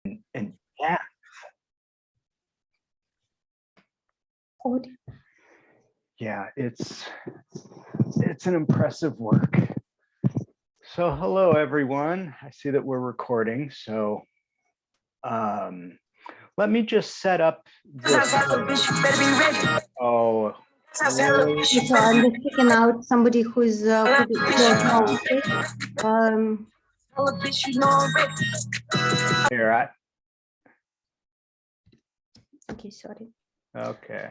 and yeah, yeah, it's an impressive work. So hello everyone. I see that we're recording. So let me just set up this. Oh. So I'm just picking out somebody who's Here, okay, sorry. Okay.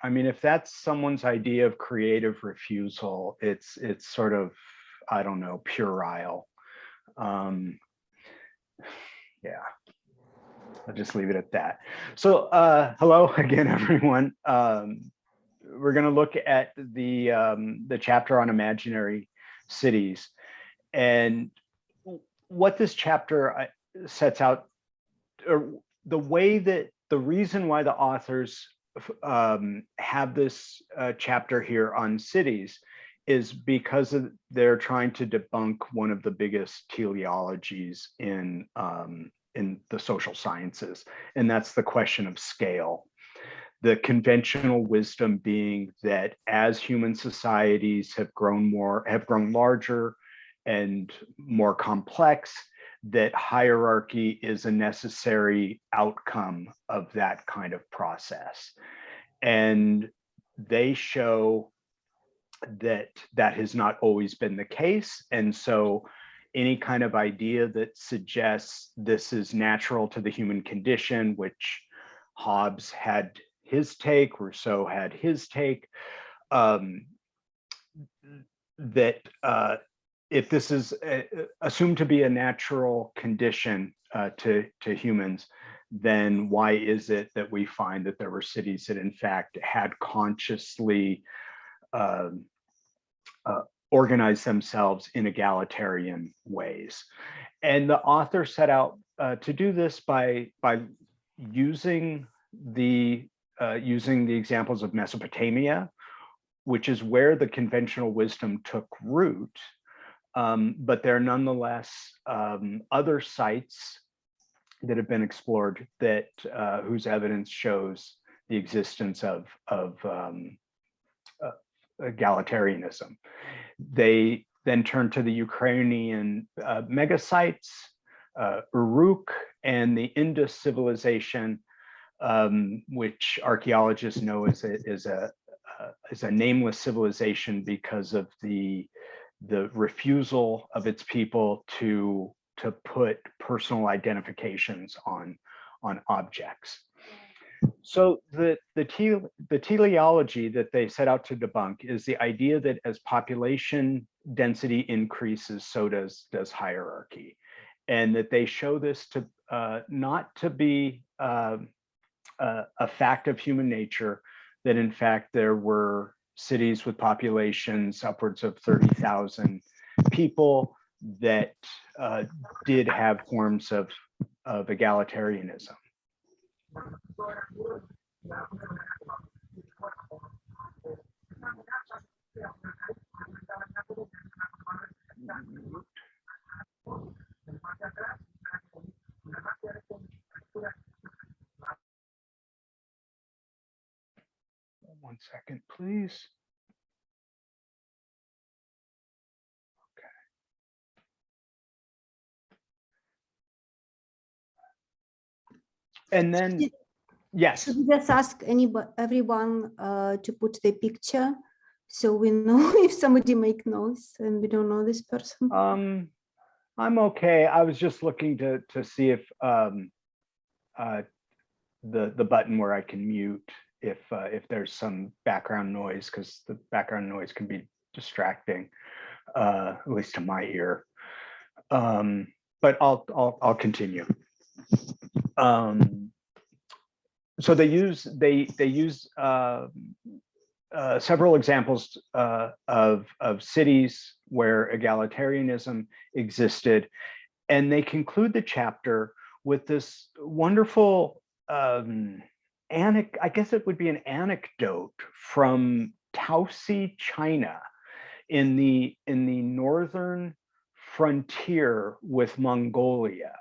I mean, if that's someone's idea of creative refusal, it's sort of, I don't know, puerile. Yeah, I'll just leave it at that. So hello again, everyone. We're going to look at the chapter on imaginary cities, and what this chapter sets out, or the way that the reason why the authors have this chapter here on cities is because they're trying to debunk one of the biggest teleologies in the social sciences, and that's the question of scale. The conventional wisdom being that as human societies have grown larger and more complex, that hierarchy is a necessary outcome of that kind of process. And they show that that has not always been the case. And so any kind of idea that suggests this is natural to the human condition, which Hobbes had his take, Rousseau had his take, that if this is assumed to be a natural condition to humans, then why is it that we find that there were cities that in fact had consciously organized themselves in egalitarian ways? And the author set out to do this by using the examples of Mesopotamia, which is where the conventional wisdom took root. But there are nonetheless other sites that have been explored that whose evidence shows the existence of egalitarianism. They then turn to the Ukrainian megasites, Uruk, and the Indus civilization, which archaeologists know is a nameless civilization because of the refusal of its people to put personal identifications on objects. So the teleology that they set out to debunk is the idea that as population density increases, so does hierarchy, and that they show this to not to be a fact of human nature, that in fact there were cities with populations upwards of 30,000 people that did have forms of egalitarianism. One second, please. Okay. And then, yes. Should we just ask everyone to put the picture so we know if somebody make noise and we don't know this person? I'm okay. I was just looking to see if the button where I can mute if there's some background noise, because the background noise can be distracting, at least to my ear. But I'll continue. So they use several examples of cities where egalitarianism existed, and they conclude the chapter with this wonderful I guess it would be an anecdote from Taosi, China, in the northern frontier with Mongolia.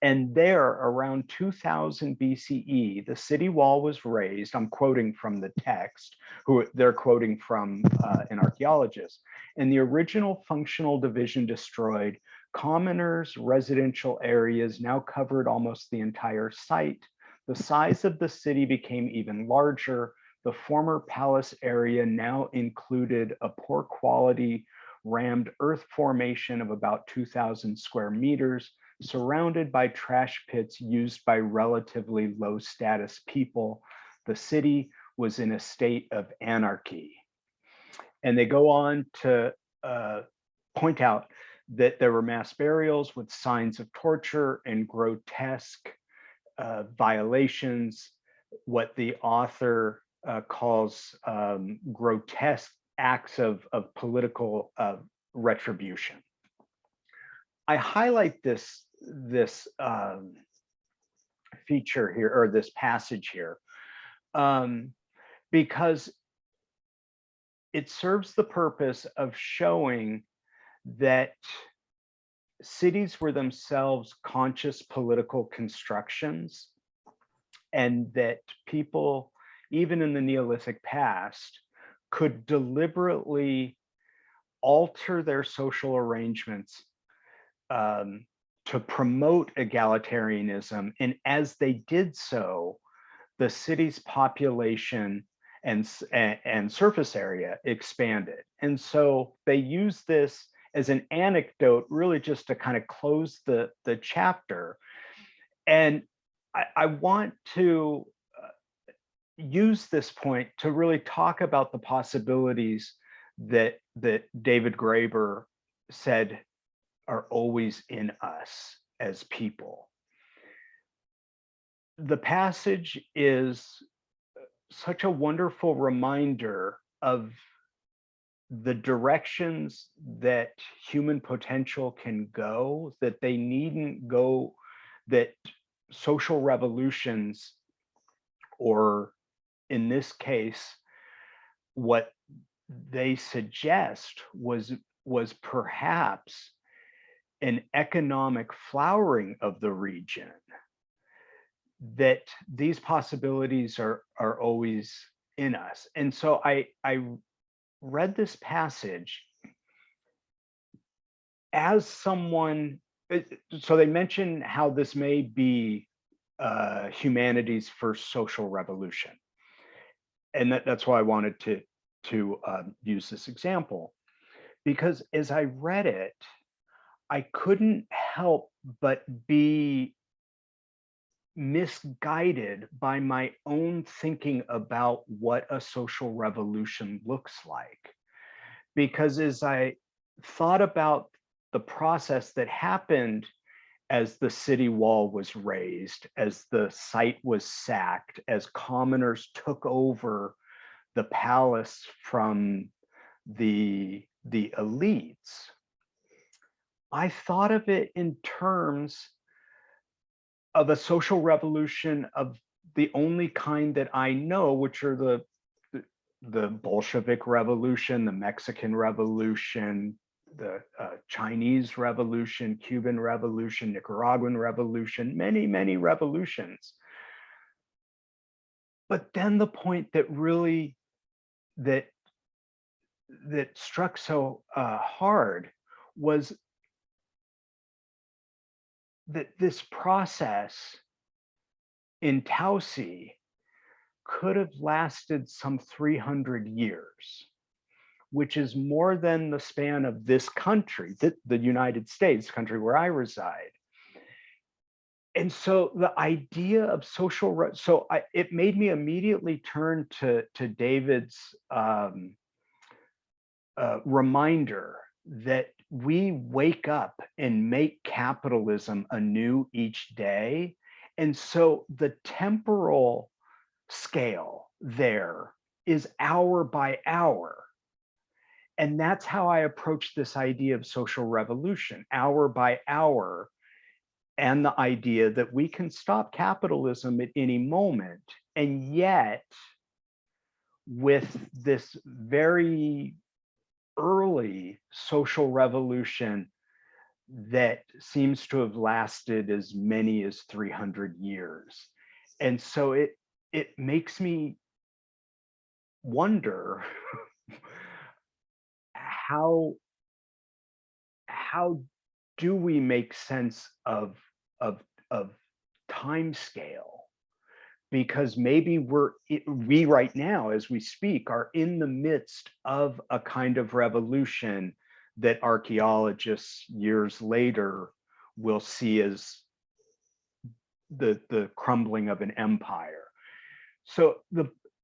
And there, around 2000 BCE, the city wall was raised. I'm quoting from the text, who they're quoting from an archaeologist. And the original functional division destroyed, commoners' residential areas now covered almost the entire site. The size of the city became even larger. The former palace area now included a poor quality rammed earth formation of about 2,000 square meters, surrounded by trash pits used by relatively low status people. The city was in a state of anarchy. And they go on to point out that there were mass burials with signs of torture and grotesque violations, what the author calls grotesque acts of political retribution. I highlight this feature here, or this passage here, because it serves the purpose of showing that cities were themselves conscious political constructions, and that people, even in the Neolithic past, could deliberately alter their social arrangements to promote egalitarianism. And as they did so, the city's population and surface area expanded. And so they use this as an anecdote, really just to kind of close the chapter. And I want to use this point to really talk about the possibilities that David Graeber said are always in us as people. The passage is such a wonderful reminder of the directions that human potential can go, that they needn't go, that social revolutions, or in this case, what they suggest was perhaps an economic flowering of the region, that these possibilities are always in us. And so I read this passage as someone, so they mention how this may be humanity's first social revolution. And that's why I wanted to use this example, because as I read it, I couldn't help but be misguided by my own thinking about what a social revolution looks like. Because as I thought about the process that happened as the city wall was raised, as the site was sacked, as commoners took over the palace from the elites, I thought of it in terms of a social revolution of the only kind that I know, which are the Bolshevik Revolution, the Mexican Revolution, the Chinese Revolution, Cuban Revolution, Nicaraguan Revolution, many revolutions. But then the point that really that struck so hard was that this process in Taosi could have lasted some 300 years, which is more than the span of this country, the United States, country where I reside. And so the idea of social, it made me immediately turn to David's reminder that we wake up and make capitalism anew each day. And so the temporal scale there is hour by hour. And that's how I approach this idea of social revolution, hour by hour, and the idea that we can stop capitalism at any moment. And yet, with this very early social revolution that seems to have lasted as many as 300 years. And so it makes me wonder how do we make sense of time scale? Because maybe we right now, as we speak, are in the midst of a kind of revolution that archaeologists years later will see as the crumbling of an empire. So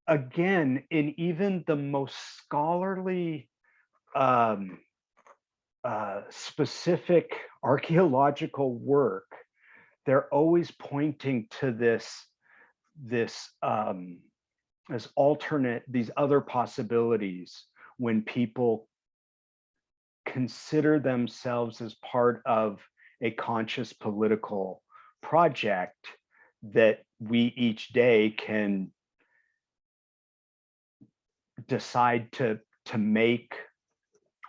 again, in even the most scholarly specific archaeological work, they're always pointing to this as alternate, these other possibilities when people consider themselves as part of a conscious political project that we each day can decide to make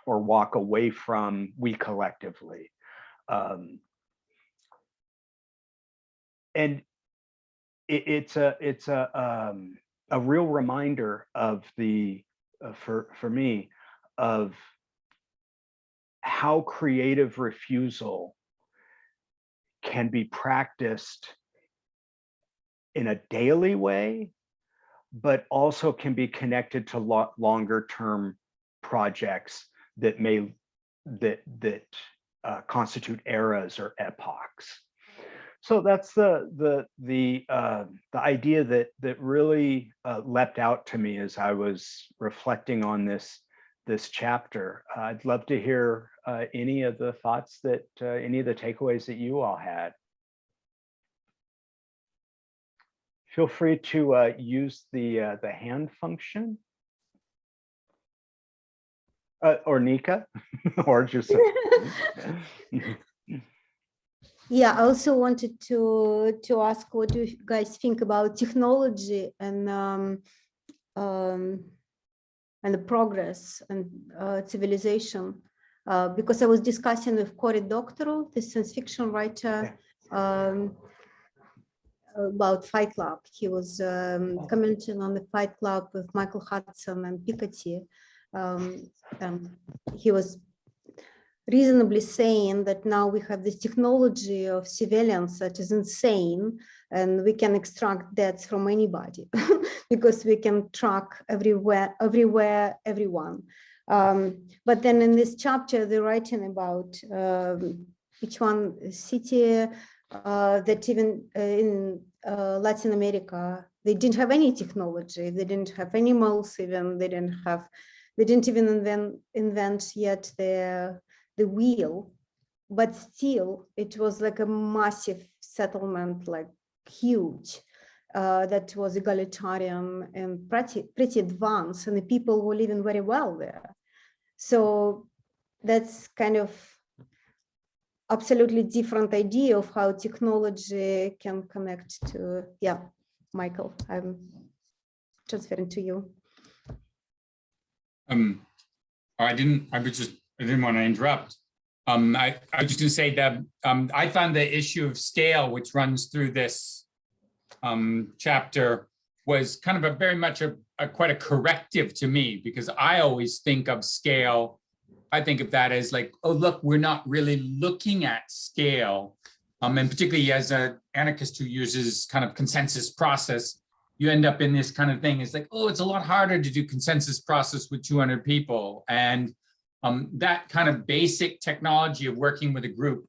or walk away from, we collectively. And it's a real reminder of for me of how creative refusal can be practiced in a daily way, but also can be connected to longer term projects that constitute eras or epochs. So that's the idea that really leapt out to me as I was reflecting on this chapter. I'd love to hear any of the thoughts that any of the takeaways that you all had. Feel free to use the hand function, or Nika, or just. Yeah, I also wanted to ask, what do you guys think about technology and the progress and civilization? Because I was discussing with Cory Doctorow, the science fiction writer, about Fight Club. He was commenting on the Fight Club with Michael Hudson and Piketty. He was reasonably saying that now we have this technology of surveillance that is insane, and we can extract debts from anybody because we can track everywhere, everyone. But then in this chapter, they're writing about each one city that even in Latin America, they didn't have any technology. They didn't have any malls even. They didn't even invent yet the wheel, but still it was like a massive settlement, like huge, that was egalitarian and pretty advanced, and the people were living very well there. So that's kind of absolutely different idea of how technology can connect to, yeah, Michael, I'm transferring to you. I didn't want to interrupt. I was just going to say that I found the issue of scale, which runs through this chapter, was kind of very much quite a corrective to me, because I always think of scale. I think of that as like, oh, look, we're not really looking at scale. And particularly as an anarchist who uses kind of consensus process, you end up in this kind of thing. It's like, oh, it's a lot harder to do consensus process with 200 people. And that kind of basic technology of working with a group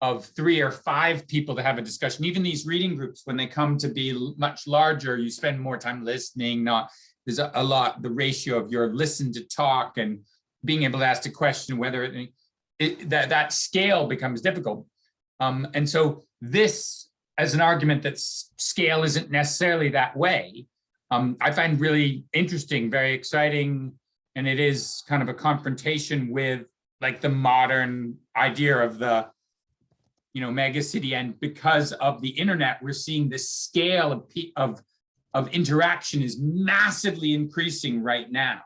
of 3 or 5 people to have a discussion, even these reading groups, when they come to be much larger, you spend more time listening. There's a lot, the ratio of your listen to talk and being able to ask a question, whether that scale becomes difficult. And so this, as an argument that scale isn't necessarily that way, I find really interesting, very exciting. And it is kind of a confrontation with like the modern idea of the, mega city. And because of the internet, we're seeing this scale of interaction is massively increasing right now.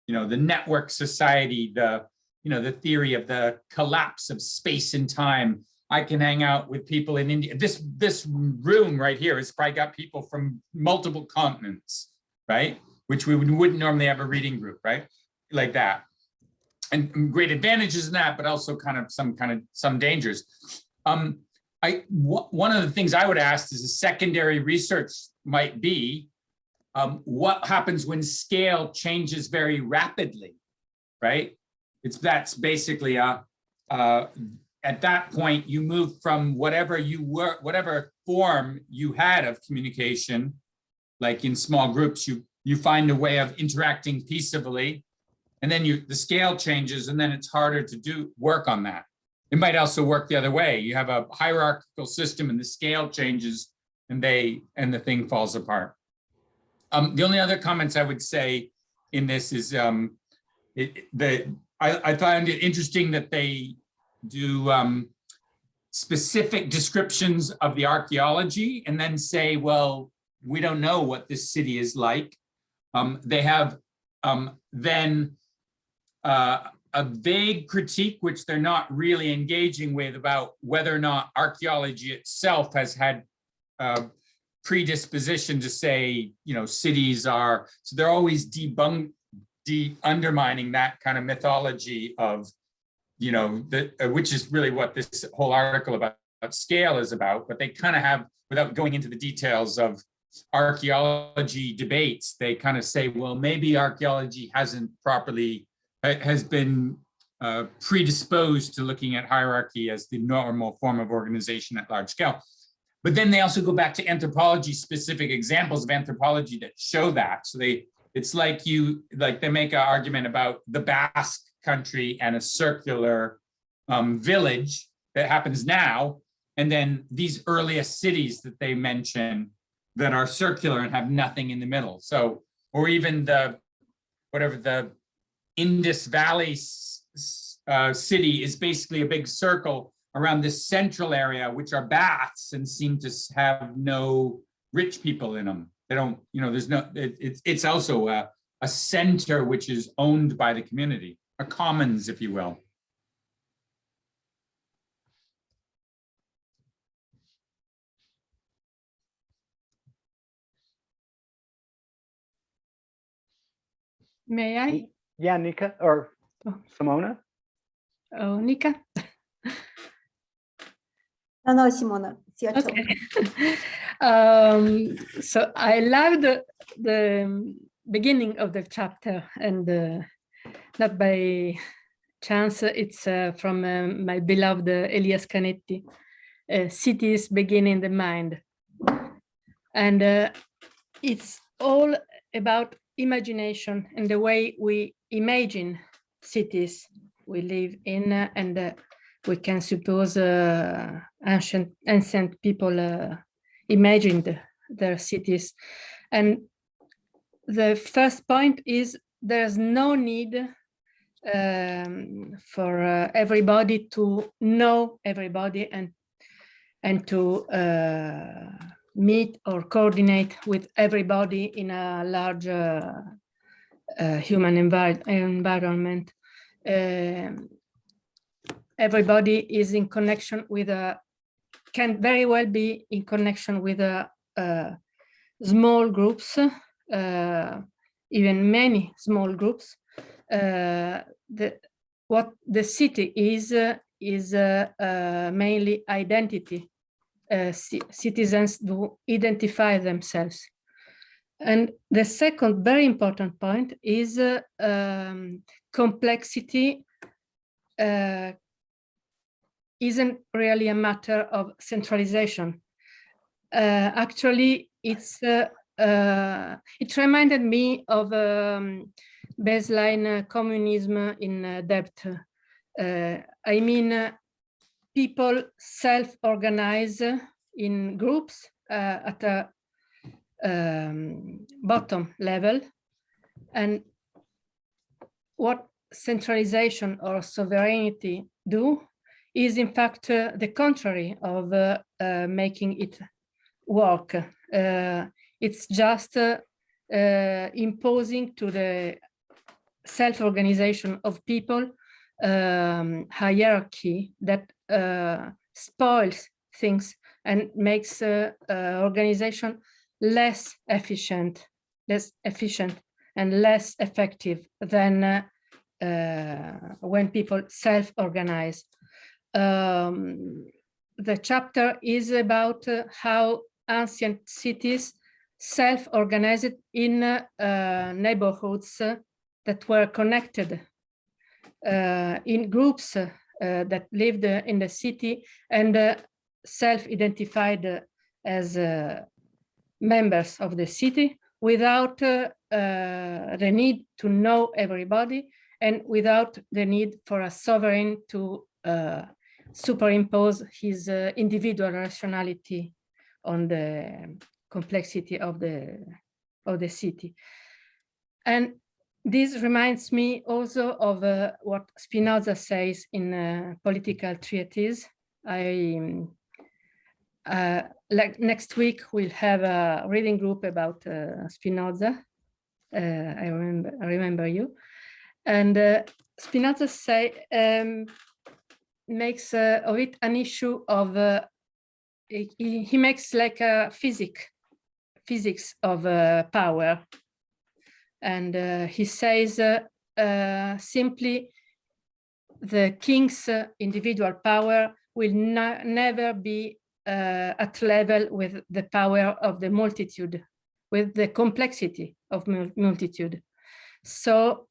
The network society, the the theory of the collapse of space and time. I can hang out with people in India. This room right here has probably got people from multiple continents, right? Which we wouldn't normally have a reading group, right? Like that. And great advantages in that, but also some dangers. One of the things I would ask is a secondary research might be what happens when scale changes very rapidly, right? That's basically at that point you move from whatever form you had of communication, like in small groups, you find a way of interacting peaceably, and then the scale changes, and then it's harder to work on that. It might also work the other way. You have a hierarchical system and the scale changes and the thing falls apart. The only other comments I would say in this is I find it interesting that they do specific descriptions of the archaeology and then say, well, we don't know what this city is like. They have then a vague critique, which they're not really engaging with, about whether or not archaeology itself has had predisposition to say, cities are, so they're always undermining that kind of mythology of, which is really what this whole article about scale is about. But they kind of have, without going into the details of archaeology debates, they kind of say, well, maybe archaeology has been predisposed to looking at hierarchy as the normal form of organization at large scale. But then they also go back to anthropology, specific examples of anthropology that show that. So it's like they make an argument about the Basque country and a circular village that happens now, and then these earliest cities that they mention that are circular and have nothing in the middle. So, or even the Indus Valley city is basically a big circle around this central area, which are baths and seem to have no rich people in them. They don't, there's no, it's also a center which is owned by the community, a commons, if you will. May I? Yeah, Nika or Simona. Oh, Nika. No, Simona. Okay. So I loved the beginning of the chapter, and not by chance, it's from my beloved Elias Canetti, Cities Begin in the Mind. And it's all about imagination and the way we imagine cities we live in, and we can suppose ancient people imagined their cities. And the first point is there's no need for everybody to know everybody and to meet or coordinate with everybody in a large human environment. Everybody is in connection with can very well be in connection with small groups, even many small groups. What the city is mainly identity. Citizens do identify themselves. And the second very important point is complexity isn't really a matter of centralization. Actually, it reminded me of baseline communism in depth. I mean, people self-organize in groups at a bottom level, and what centralization or sovereignty do is in fact the contrary of making it work. It's just imposing to the self-organization of people hierarchy that spoils things and makes organization less efficient and less effective than when people self-organize. The chapter is about how ancient cities self-organized in neighborhoods that were connected in groups that lived in the city and self-identified as members of the city without the need to know everybody and without the need for a sovereign to superimpose his individual rationality on the complexity of the city. And this reminds me also of what Spinoza says in Political Treatise. Like next week, we'll have a reading group about Spinoza. I remember you. And Spinoza makes of it an issue of, he makes like a physics of power. And he says simply the king's individual power will never be at level with the power of the multitude, with the complexity of multitude. So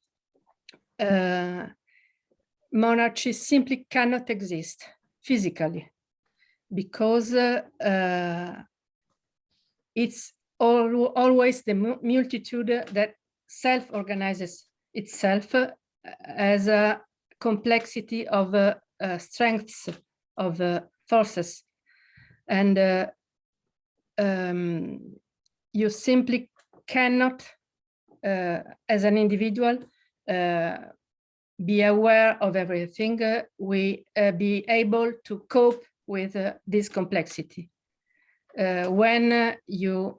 monarchy simply cannot exist physically because it's always the multitude that self-organizes itself as a complexity of strengths, of forces. And you simply cannot, as an individual, be aware of everything, be able to cope with this complexity. When you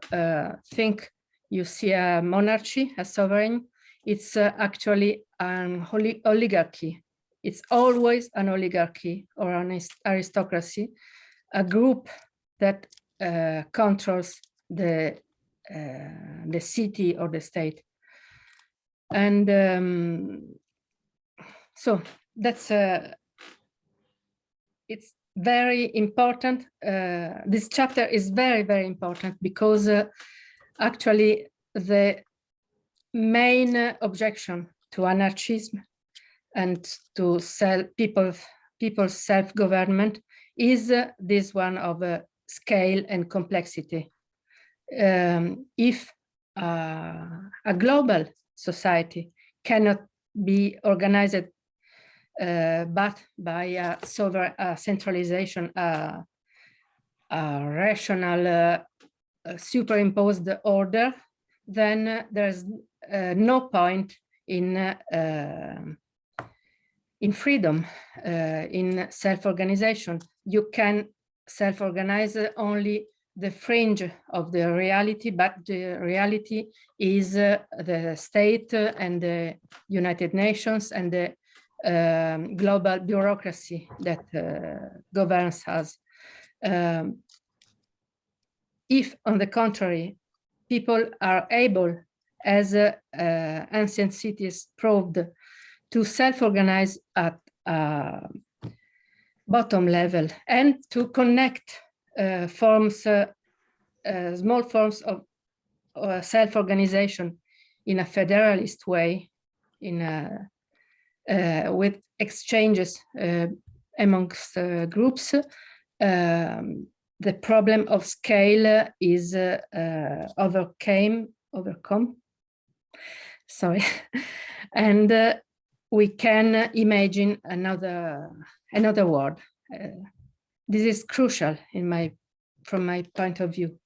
think you see a monarchy, a sovereign, it's actually an oligarchy. It's always an oligarchy or an aristocracy, a group that controls the city or the state. And so that's it's very important. This chapter is very, very important because actually the main objection to anarchism and to people's self-government is this one of scale and complexity. If a global society cannot be organized but by a centralization, a rational superimposed order, then there's no point in freedom, in self-organization. You can self-organize only the fringe of the reality, but the reality is the state and the United Nations and the global bureaucracy that governs us. If, on the contrary, people are able, as ancient cities proved, to self-organize at bottom level and to connect small forms of self-organization in a federalist way, with exchanges amongst groups, the problem of scale is overcome. Sorry, and we can imagine another world. This is crucial from my point of view.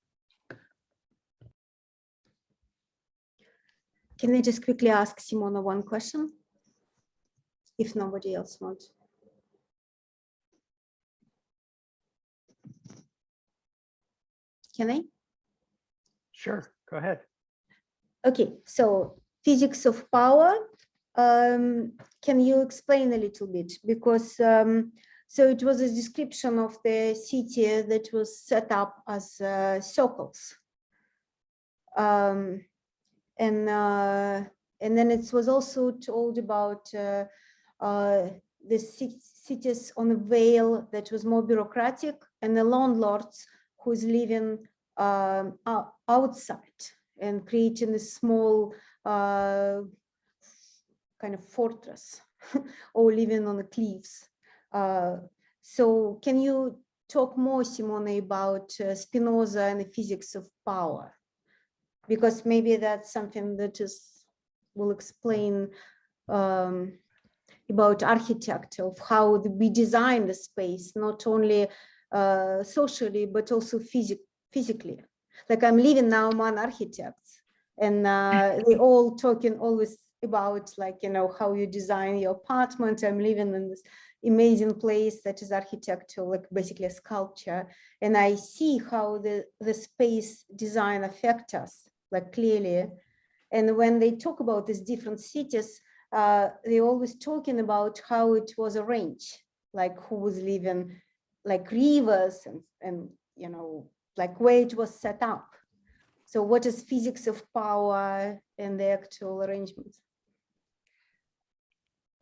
Can I just quickly ask Simona one question? If nobody else wants. Can I? Sure, go ahead. Okay, so physics of power Can you explain a little bit? Because so it was a description of the city that was set up as circles. And then it was also told about the cities on a vale that was more bureaucratic, and the landlords who's living outside and creating a small kind of fortress or living on the cliffs. So can you talk more, Simone, about Spinoza and the physics of power? Because maybe that's something that will explain about architecture, of how we design the space, not only socially, but also physically. Like I'm living now among architects, and they all talking always about, like, you know, how you design your apartment. I'm living in this amazing place that is architecture, like basically a sculpture. And I see how the space design affects us, like clearly. And when they talk about these different cities, they always talking about how it was arranged, like who was living, like rivers and you know, like where it was set up. So what is physics of power and the actual arrangements?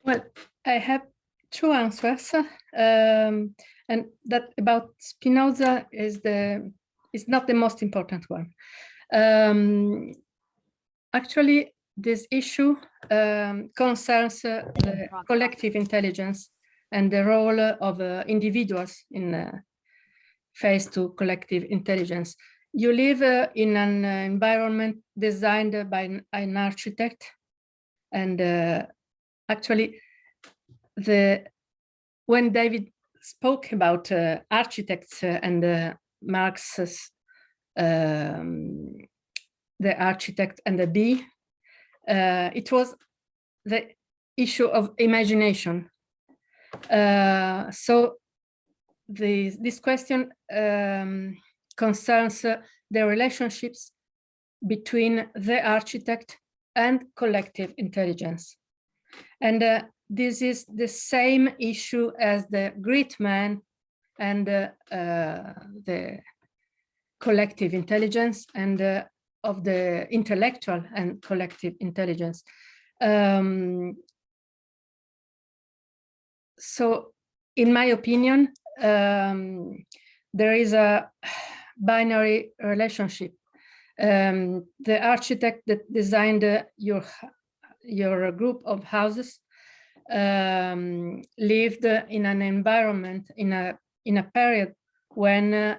Well, I have two answers, and that about Spinoza is not the most important one. Actually, this issue concerns the collective intelligence and the role of individuals in face to collective intelligence. You live in an environment designed by an architect, and actually, when David spoke about architects and Marx's the architect and the bee, it was the issue of imagination. So this question concerns the relationships between the architect and collective intelligence. And this is the same issue as the great man and the collective intelligence, and of the intellectual and collective intelligence. So in my opinion, there is a binary relationship. The architect that designed your group of houses lived in an environment in a period when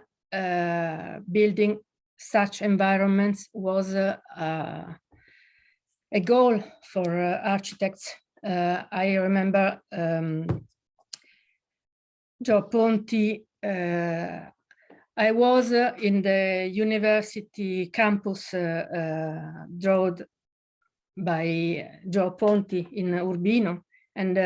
building such environments was a goal for architects. I remember Joe Ponti. I was in the university campus drawn by Joe Ponti in Urbino, and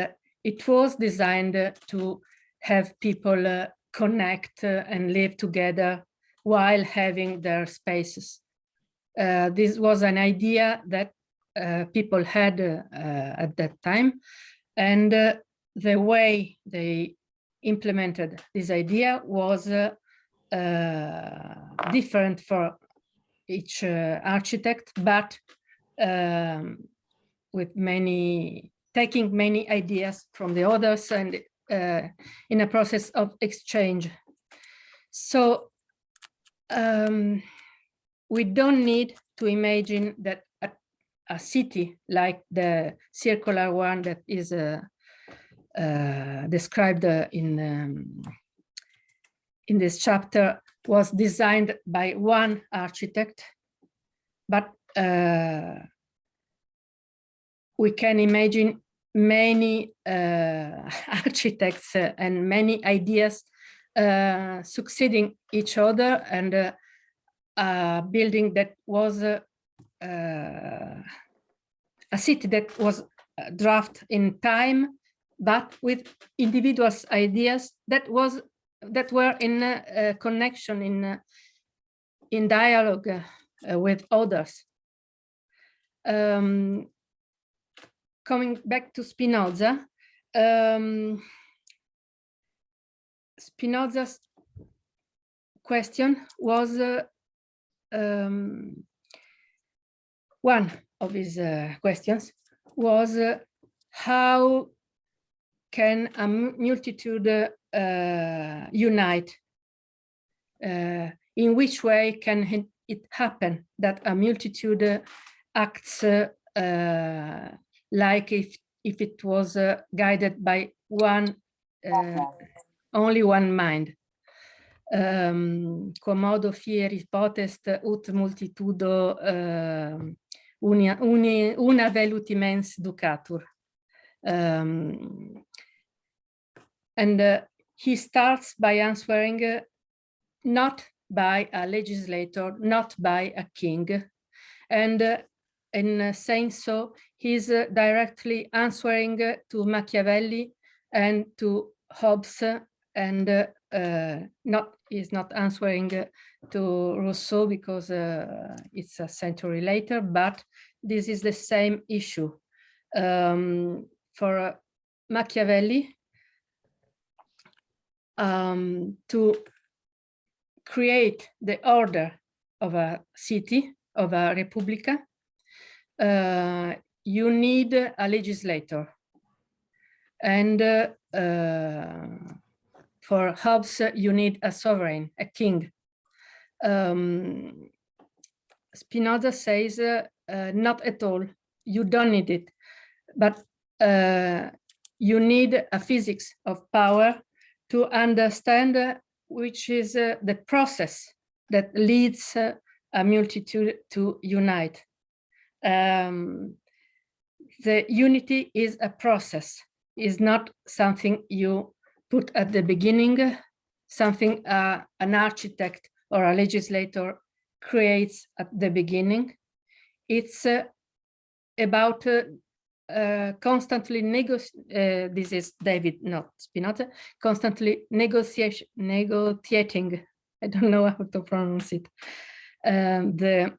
it was designed to have people connect and live together while having their spaces. This was an idea that people had at that time, and the way they implemented this idea was different for each architect, but with taking many ideas from the others, and in a process of exchange. So we don't need to imagine that a city like the circular one that is described in this chapter was designed by one architect, but we can imagine many architects and many ideas succeeding each other, and a building that was a city that was drafted in time, but with individuals' ideas that were in connection, in dialogue with others. coming back to Spinoza, Spinoza's question was one of his questions was how can a multitude unite? In which way can it happen that a multitude acts like if it was guided by one, only one mind? Quomodo fieri potest ut multitudo una velut imens ducatur. And he starts by answering not by a legislator, not by a king. And in saying so, he's directly answering to Machiavelli and to Hobbes, and is not answering to Rousseau because it's a century later, but this is the same issue. For Machiavelli, to create the order of a city, of a repubblica, you need a legislator. And for Hobbes, you need a sovereign, a king. Spinoza says, not at all, you don't need it, but you need a physics of power to understand which is the process that leads a multitude to unite. The unity is a process, is not something you put at the beginning, something an architect or a legislator creates at the beginning. It's about constantly this is David, not Spinoza, constantly negotiating, I don't know how to pronounce it, the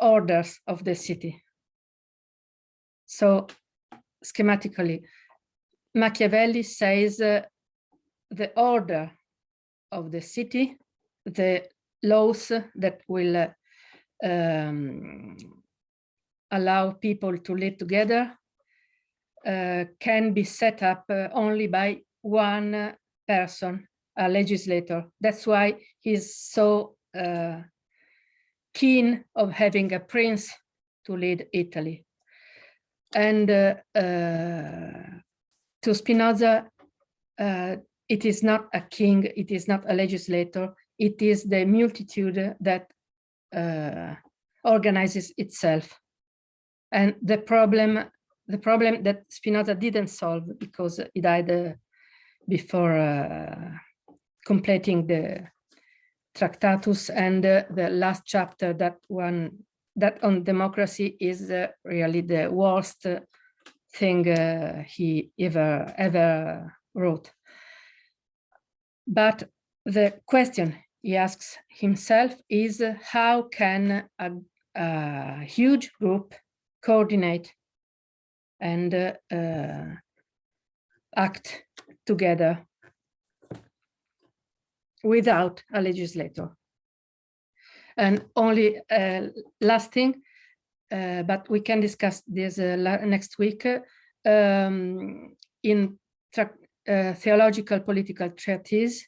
orders of the city. So schematically, Machiavelli says the order of the city, the laws that will allow people to live together can be set up only by one person, a legislator. That's why he's so keen of having a prince to lead Italy. And to Spinoza, it is not a king, it is not a legislator, it is the multitude that organizes itself. And the problem that Spinoza didn't solve because he died before completing the Tractatus, and the last chapter, that on democracy, is really the worst thing he ever wrote. But the question he asks himself is how can a huge group coordinate and act together without a legislator? And only last thing, but we can discuss this next week, in theological political treatise,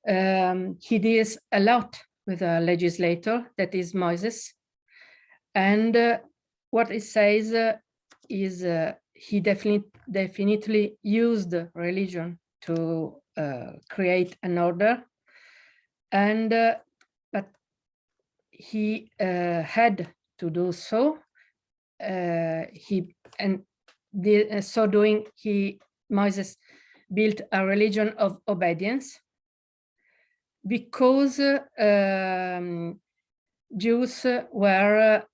he deals a lot with a legislator, that is Moses. And what he says is he definitely used religion to create an order, and but he had to do so. So doing, Moses built a religion of obedience, because Jews were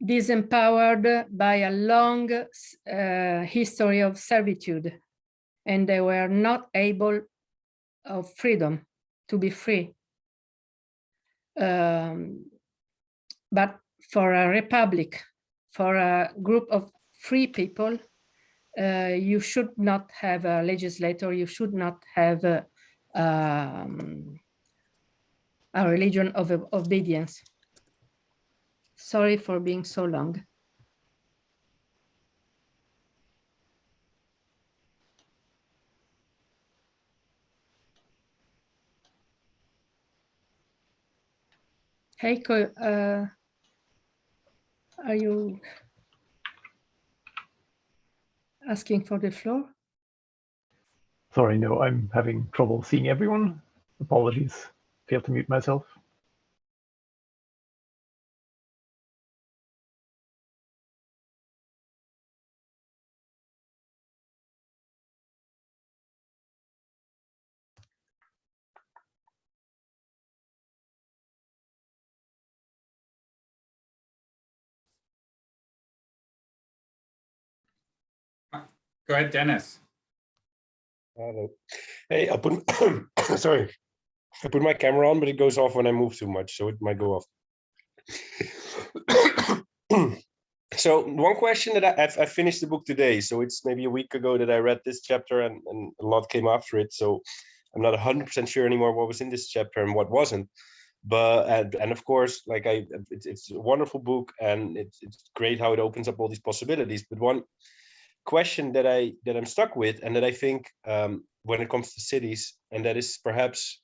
disempowered by a long history of servitude, and they were not able of freedom, to be free. But for a republic, for a group of free people, you should not have a legislator, you should not have a religion of obedience. Sorry for being so long. Heiko, are you asking for the floor? Sorry, no, I'm having trouble seeing everyone. Apologies. Failed to mute myself. Go ahead, Dennis. Hello. Hey, I put sorry, I put my camera on, but it goes off when I move too much, so it might go off. So one question that I finished the book today, so it's maybe a week ago that I read this chapter, and a lot came after it. So I'm not 100% sure anymore what was in this chapter and what wasn't. But and of course, like it's a wonderful book, and it's great how it opens up all these possibilities. But one question that I'm stuck with, and that I think when it comes to cities, and that is perhaps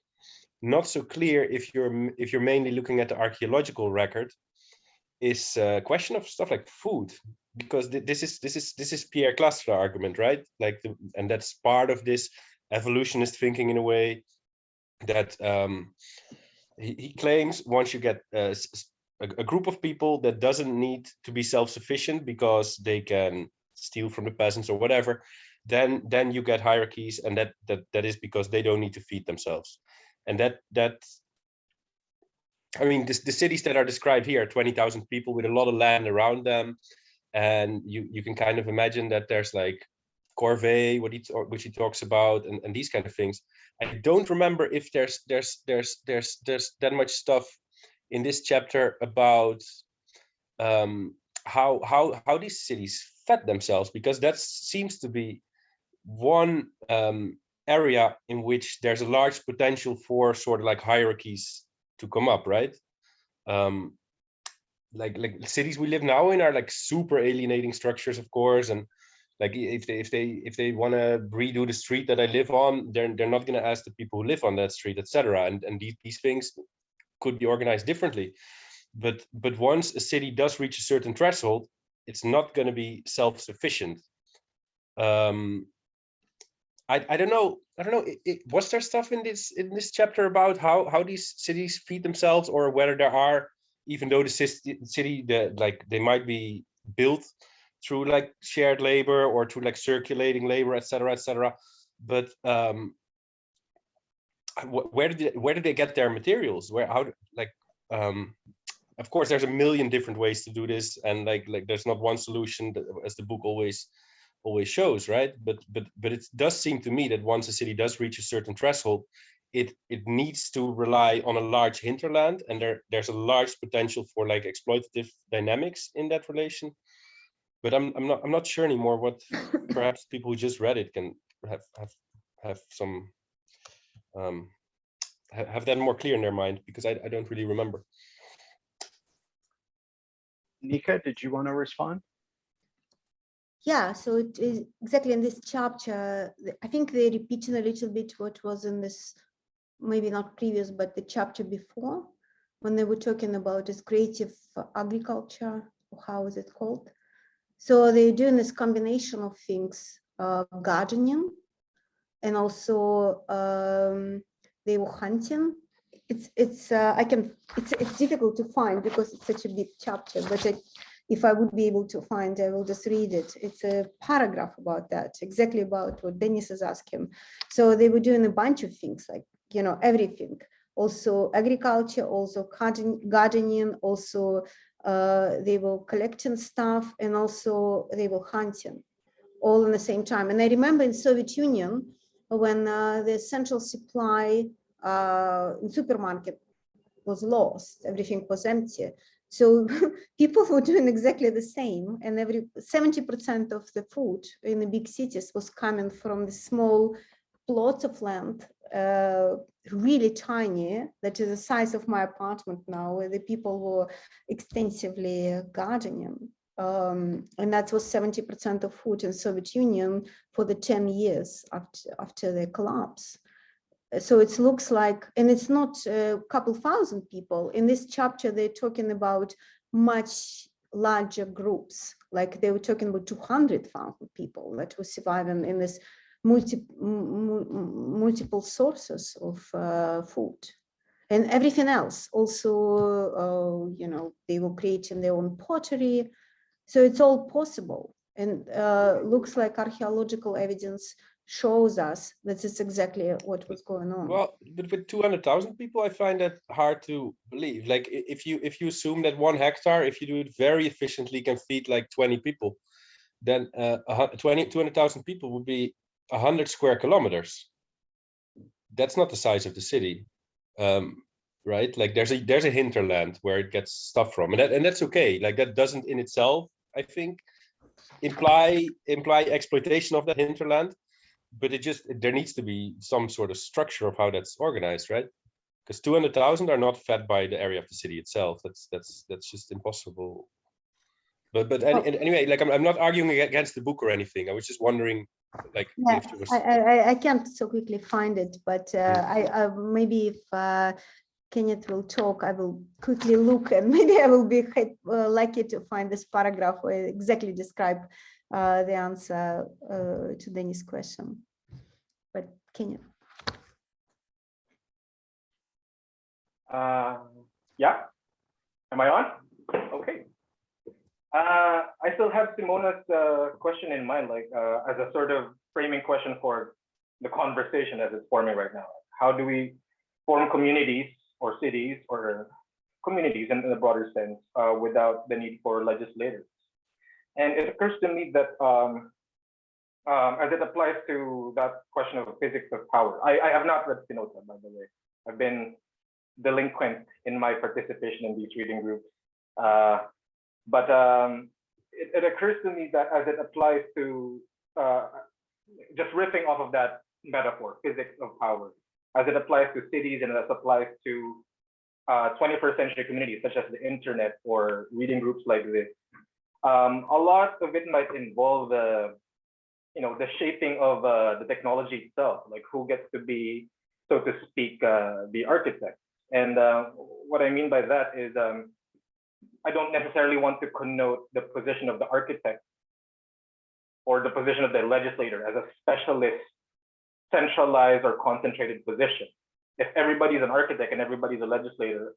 not so clear if you're mainly looking at the archaeological record, is a question of stuff like food, because this is Pierre Clastres' argument, right? Like and that's part of this evolutionist thinking in a way that he claims once you get a group of people that doesn't need to be self-sufficient because they can steal from the peasants or whatever, then you get hierarchies, and that is because they don't need to feed themselves. And that I mean, the cities that are described here, 20,000 people with a lot of land around them, and you can kind of imagine that there's like corvée, which he talks about, and these kind of things. I don't remember if there's that much stuff in this chapter about how these cities fed themselves, because that seems to be one area in which there's a large potential for sort of like hierarchies to come up, right? Like cities we live now in are like super alienating structures, of course, and like if they want to redo the street that I live on, they're not going to ask the people who live on that street, etc. And these things could be organized differently, but once a city does reach a certain threshold, it's not going to be self-sufficient. I don't know. Was there stuff in this chapter about how these cities feed themselves, or whether there are, even though the city like they might be built through like shared labor or through like circulating labor, etc. But where do they get their materials? Of course, there's a million different ways to do this, and like there's not one solution, as the book always shows, right? But it does seem to me that once a city does reach a certain threshold, it needs to rely on a large hinterland, and there's a large potential for like exploitative dynamics in that relation. But I'm not sure anymore what perhaps people who just read it can have some have that more clear in their mind, because I don't really remember. Nika, did you want to respond? Yeah, so it is exactly in this chapter. I think they're repeating a little bit what was in this, maybe not previous, but the chapter before, when they were talking about this creative agriculture, or how is it called? So they're doing this combination of things, gardening, and also they were hunting. It's difficult to find because it's such a big chapter, but if I would be able to find, I will just read it. It's a paragraph about that, exactly about what Dennis is asking. So they were doing a bunch of things, like, you know, everything. Also agriculture, also gardening, also they were collecting stuff, and also they were hunting, all in the same time. And I remember in Soviet Union, when the central supply in supermarket was lost, everything was empty, So people were doing exactly the same, and 70% of the food in the big cities was coming from the small plots of land, really tiny, that is the size of my apartment now, where the people were extensively gardening. And that was 70% of food in Soviet Union for the 10 years after the collapse. So it looks like, and it's not a couple thousand people. In this chapter, they're talking about much larger groups, like they were talking about 200,000 people that were surviving in this multiple sources of food. And everything else also, they were creating their own pottery. So it's all possible. And looks like archaeological evidence shows us that it's exactly what was going on. Well, but with 200,000 people, I find that hard to believe. Like if you assume that 1 hectare, if you do it very efficiently, can feed like 20 people, then 200,000 people would be 100 square kilometers. That's not the size of the city, right? Like there's a hinterland where it gets stuff from, and that's okay. Like that doesn't in itself, I think, imply exploitation of that hinterland. But there needs to be some sort of structure of how that's organized, right? Because 200,000 are not fed by the area of the city itself. That's just impossible. But anyway, like I'm not arguing against the book or anything. I was just wondering, like, yeah, if there was... I can't so quickly find it, but I maybe if Kenneth will talk, I will quickly look, and maybe I will be lucky to find this paragraph where it exactly describe the answer to Dennis' question. But Kenneth. Yeah, am I on? Okay. I still have Simona's question in mind, like as a sort of framing question for the conversation as it's forming right now. How do we form communities or cities or communities in the broader sense without the need for legislators? And it occurs to me that as it applies to that question of physics of power, I have not read Spinoza, by the way. I've been delinquent in my participation in these reading groups. But it occurs to me that as it applies to, just riffing off of that metaphor, physics of power, as it applies to cities and as it applies to 21st century communities, such as the internet or reading groups like this, a lot of it might involve the shaping of the technology itself, like who gets to be, so to speak, the architect. And what I mean by that is I don't necessarily want to connote the position of the architect or the position of the legislator as a specialist, centralized or concentrated position. If everybody's an architect and everybody's a legislator,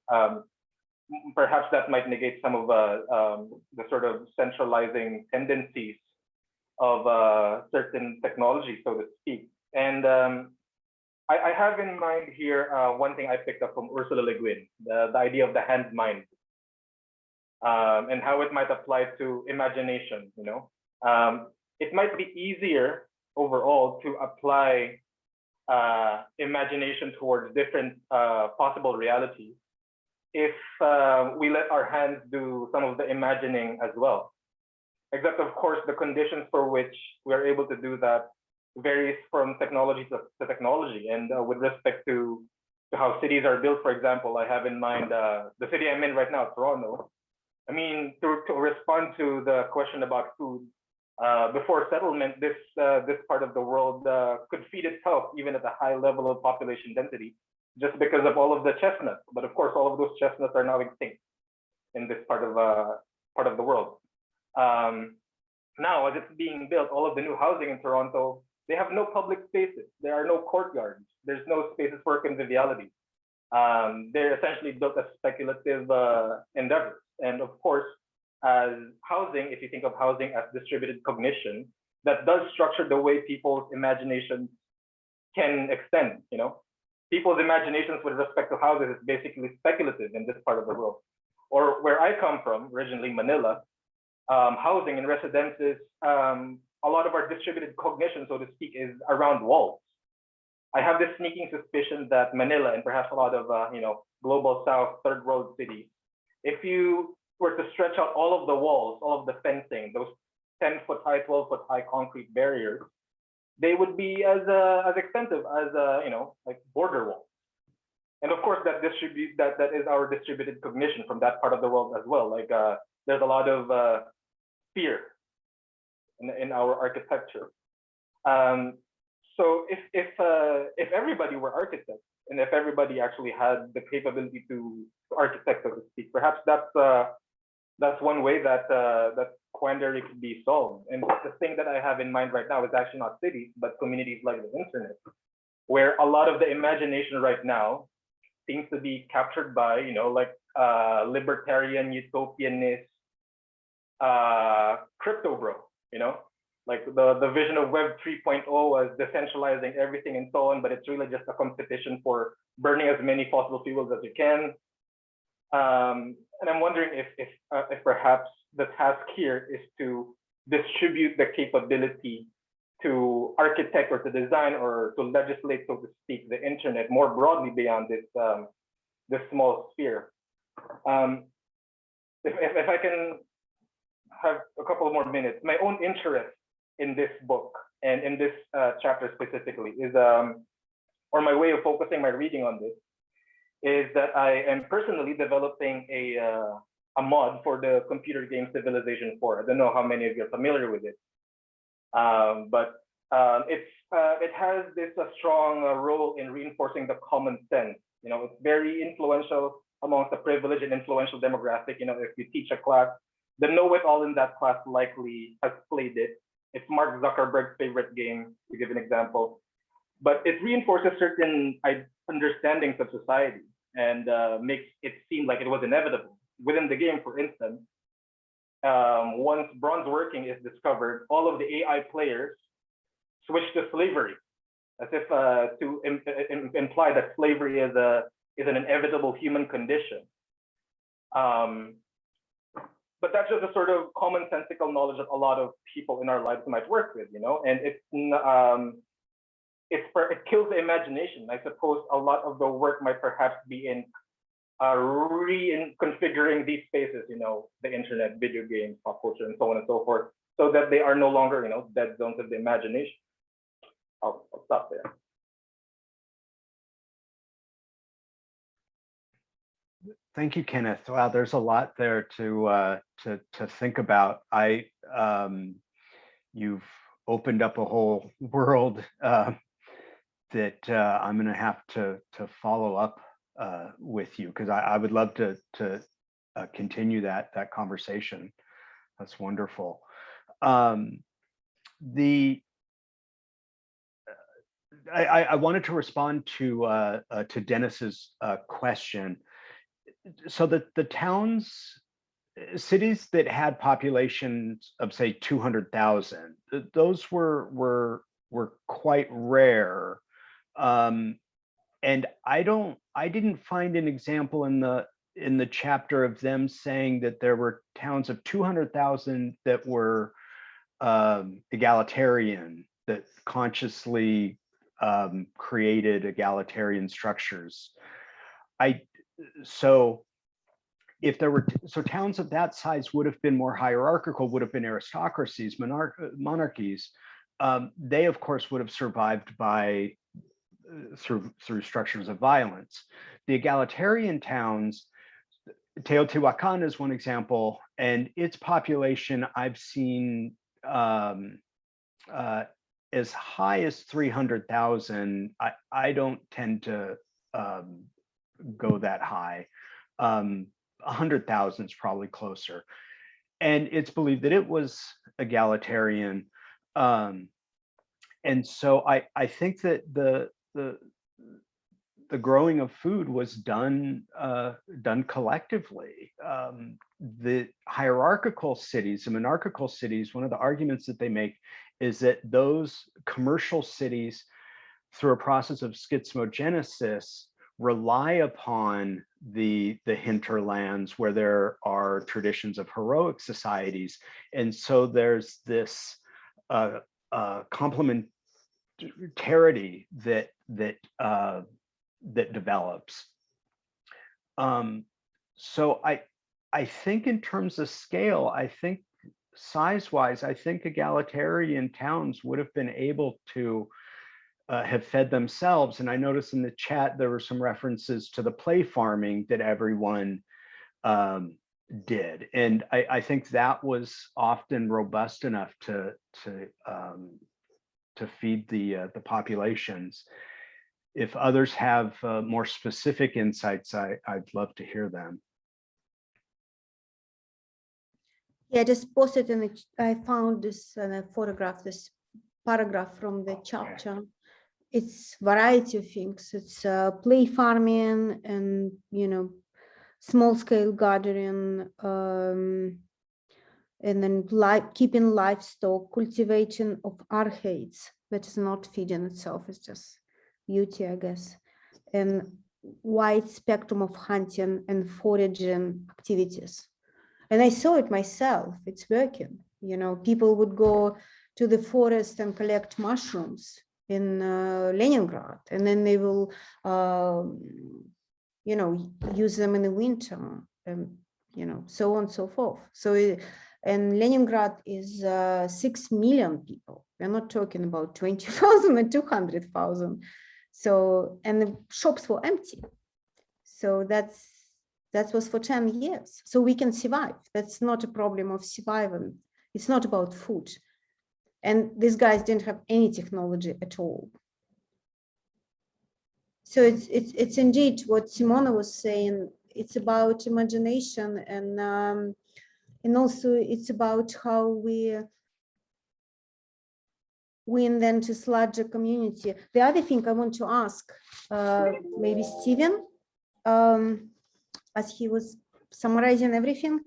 perhaps that might negate some of the sort of centralizing tendencies of certain technology, so to speak. And I have in mind here one thing I picked up from Ursula Le Guin, the idea of the hand mind, and how it might apply to imagination. It might be easier overall to apply imagination towards different possible realities if we let our hands do some of the imagining as well. Except, of course, the conditions for which we are able to do that varies from technology to technology. And with respect to how cities are built, for example, I have in mind the city I'm in right now, Toronto. I mean, to respond to the question about food, before settlement, this part of the world could feed itself even at a high level of population density, just because of all of the chestnuts. But of course, all of those chestnuts are now extinct in this part of the world. Now, as it's being built, all of the new housing in Toronto, they have no public spaces. There are no courtyards. There's no spaces for conviviality. They're essentially built as speculative endeavors. And of course, as housing, if you think of housing as distributed cognition, that does structure the way people's imaginations can extend. People's imaginations with respect to houses is basically speculative in this part of the world. Or where I come from, originally Manila, housing and residences, a lot of our distributed cognition, so to speak, is around walls. I have this sneaking suspicion that Manila and perhaps a lot of global South, third world cities, if you were to stretch out all of the walls, all of the fencing, those 10-foot high, 12-foot high concrete barriers, they would be as expensive as like border walls. And of course, that is our distributed cognition from that part of the world as well. Like there's a lot of fear in our architecture. So if everybody were architects, and if everybody actually had the capability to architect, so to speak, perhaps that's one way that that quandary could be solved. And the thing that I have in mind right now is actually not cities, but communities like the internet, where a lot of the imagination right now seems to be captured by, like libertarian, utopianist, crypto bro, like the vision of Web 3.0 as decentralizing everything and so on, but it's really just a competition for burning as many fossil fuels as you can. And I'm wondering if perhaps the task here is to distribute the capability to architect or to design or to legislate, so to speak, the internet more broadly beyond this small sphere. If I can have a couple more minutes, my own interest in this book and in this chapter specifically is, or my way of focusing my reading on this, is that I am personally developing a mod for the computer game Civilization 4. I don't know how many of you are familiar with it, but it has this strong role in reinforcing the common sense. It's very influential amongst the privileged and influential demographic. If you teach a class, the know-it-all in that class likely has played it. It's Mark Zuckerberg's favorite game, to give an example. But it reinforces certain understandings of society and makes it seem like it was inevitable. Within the game, for instance, once bronze working is discovered, all of the AI players switch to slavery, as if to imply that slavery is an inevitable human condition. But that's just a sort of commonsensical knowledge that a lot of people in our lives might work with, and it kills the imagination. I suppose a lot of the work might perhaps be in reconfiguring these spaces, the internet, video games, pop culture, and so on and so forth, so that they are no longer, dead zones of the imagination. I'll stop there. Thank you, Kenneth. Wow, there's a lot there to think about. You've opened up a whole world that I'm going to have to follow up with you, because I would love to continue that conversation. That's wonderful. I wanted to respond to Dennis's question. So that the cities that had populations of say 200,000, those were quite rare. And I didn't find an example in the chapter of them saying that there were towns of 200,000 that were egalitarian, that consciously created egalitarian structures. So if there were, towns of that size would have been more hierarchical, would have been aristocracies, monarchies. They of course would have survived through structures of violence. The egalitarian towns, Teotihuacan is one example, and its population I've seen as high as 300,000. I don't tend to go that high. 100,000 is probably closer, and it's believed that it was egalitarian. And so I think that the growing of food was done collectively. The hierarchical cities, the monarchical cities, one of the arguments that they make is that those commercial cities, through a process of schismogenesis, rely upon the hinterlands where there are traditions of heroic societies. And so there's this complementarity that develops. So I think in terms of scale, I think size-wise, I think egalitarian towns would have been able to have fed themselves. And I noticed in the chat, there were some references to the play farming that everyone did. And I think that was often robust enough to feed the populations. If others have more specific insights, I'd love to hear them. Yeah, I just posted in the, I found this and I photographed this paragraph from the chapter. It's variety of things. It's play farming and, you know, small scale gathering, and then keeping livestock, cultivation of archates, that is not feeding itself, it's just beauty, I guess, and wide spectrum of hunting and foraging activities. And I saw it myself, it's working. You know, people would go to the forest and collect mushrooms in Leningrad, and then they will, you know, use them in the winter, and, you know, so on and so forth. So, and Leningrad is 6 million people. We're not talking about 20,000 or 200,000. So, and the shops were empty. So that was for 10 years. So we can survive. That's not a problem of survival. It's not about food. And these guys didn't have any technology at all. So it's indeed what Simona was saying. It's about imagination, and also it's about how we invent this larger community. The other thing I want to ask, maybe Steven, as he was summarizing everything,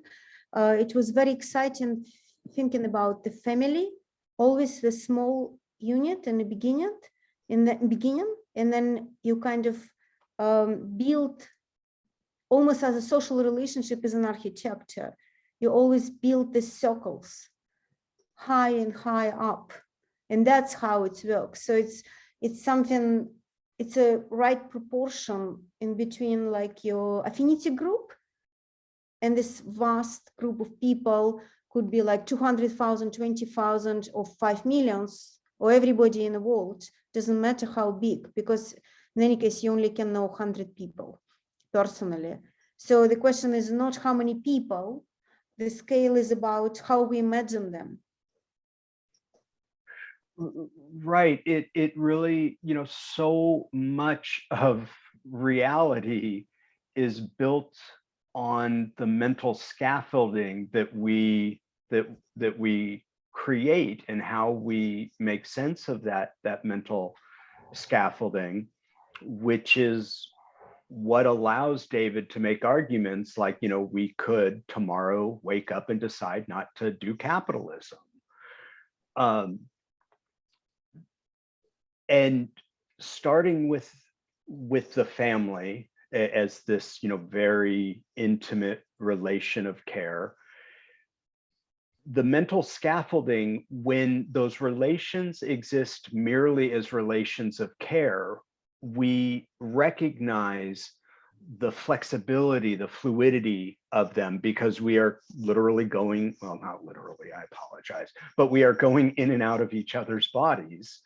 it was very exciting thinking about the family, always the small unit in the beginning, and then you kind of build almost as a social relationship is an architecture. You always build the circles high and high up, and that's how it works. So it's something, it's a right proportion in between like your affinity group and this vast group of people, could be like 200,000, 20,000 or 5 million, or everybody in the world. Doesn't matter how big, because in any case, you only can know 100 people personally. So the question is not how many people, the scale is about how we imagine them. Right. It really, you know, so much of reality is built on the mental scaffolding that we create, and how we make sense of that mental scaffolding, which is what allows David to make arguments like, you know, we could tomorrow wake up and decide not to do capitalism. And starting with the family as this, you know, very intimate relation of care, the mental scaffolding, when those relations exist merely as relations of care, we recognize the flexibility, the fluidity of them, because we are literally going, well, not literally, I apologize, but we are going in and out of each other's bodies.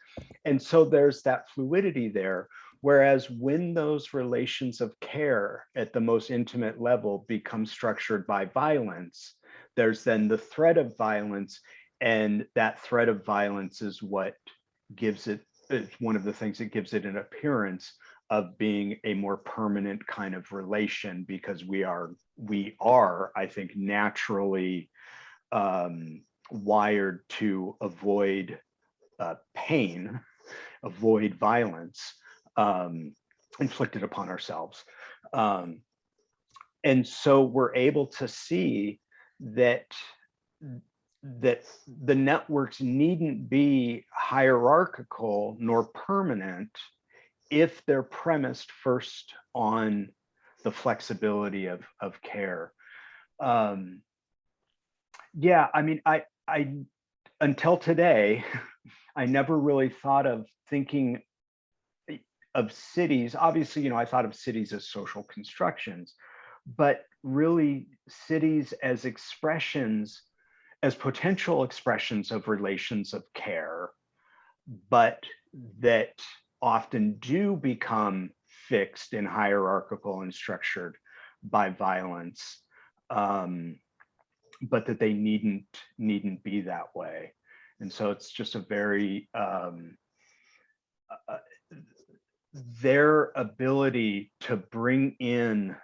And so there's that fluidity there. Whereas when those relations of care at the most intimate level become structured by violence, there's then the threat of violence, and that threat of violence is what gives it, it's one of the things that gives it an appearance of being a more permanent kind of relation, because we are, I think, naturally wired to avoid pain, avoid violence inflicted upon ourselves. And so we're able to see that the networks needn't be hierarchical nor permanent if they're premised first on the flexibility of care. Yeah, I mean, I until today, I never really thought of thinking of cities. Obviously, you know, I thought of cities as social constructions, but really cities as expressions, as potential expressions of relations of care, but that often do become fixed and hierarchical and structured by violence, but that they needn't be that way. And so it's just a very their ability to bring in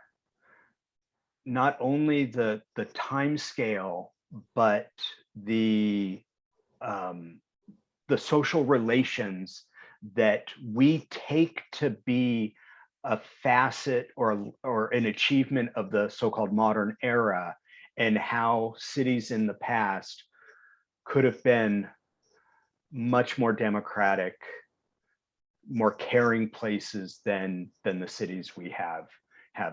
not only the time scale, but the social relations that we take to be a facet or an achievement of the so-called modern era, and how cities in the past could have been much more democratic, more caring places than the cities we have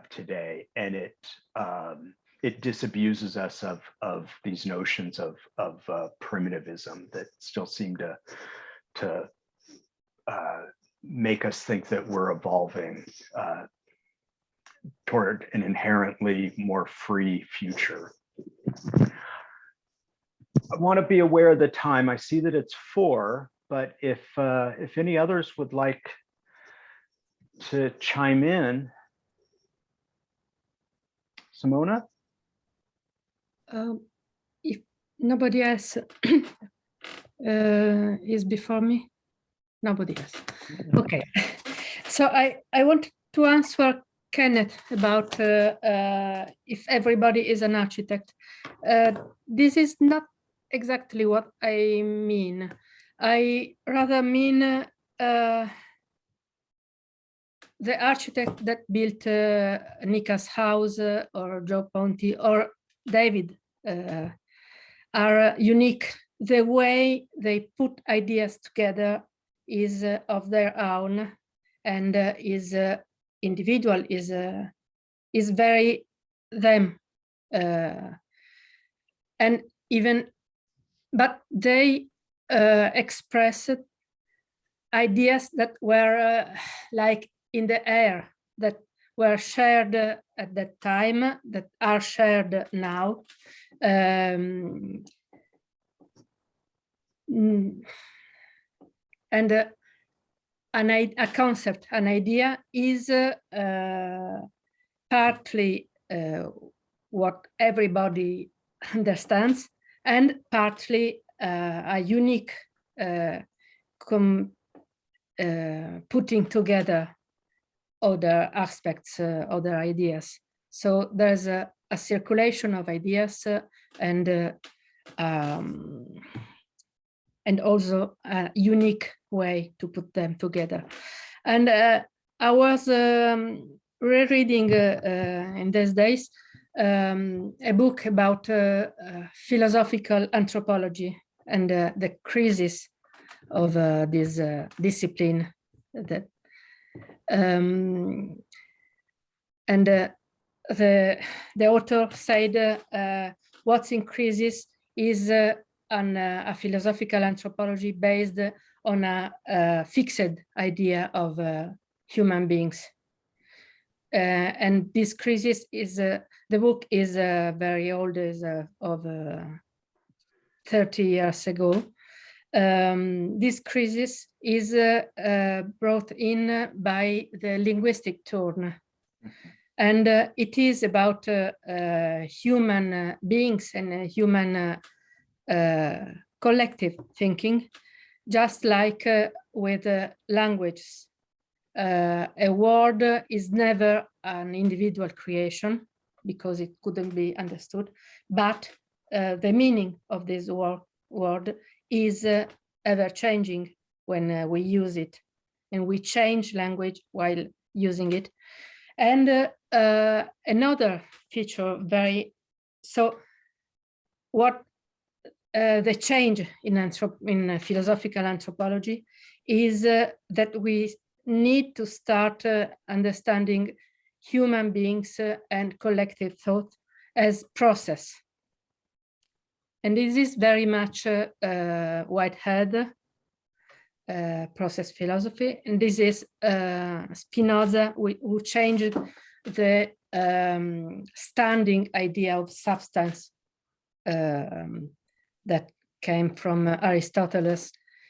today. And it disabuses us of these notions of primitivism that still seem to make us think that we're evolving toward an inherently more free future. I want to be aware of the time. I see that it's 4, but if any others would like to chime in. Simona? If nobody else is before me, nobody else. Okay, so I want to answer Kenneth about if everybody is an architect. This is not exactly what I mean. I rather mean the architect that built Nika's house or Joe Ponti or David are unique. The way they put ideas together is of their own, and is individual, is very them, and even, but they expressed ideas that were like in the air, that were shared at that time, that are shared now. And a concept, an idea is partly what everybody understands, and partly a unique putting together other aspects, other ideas. So there's a circulation of ideas and also a unique way to put them together. And I was rereading in these days a book about philosophical anthropology and the crisis of this discipline. That and the author said what's in crisis is a philosophical anthropology based on a fixed idea of human beings. And this crisis is, the book is very old, is of 30 years ago. This crisis is brought in by the linguistic turn. And it is about human beings and human collective thinking, just like with languages. A word is never an individual creation because it couldn't be understood, but the meaning of this word is ever changing when we use it, and we change language while using it. And another feature, so what the change in philosophical anthropology is that we need to start understanding human beings and collective thought as process. And this is very much Whitehead process philosophy. And this is Spinoza, who changed the standing idea of substance that came from Aristotle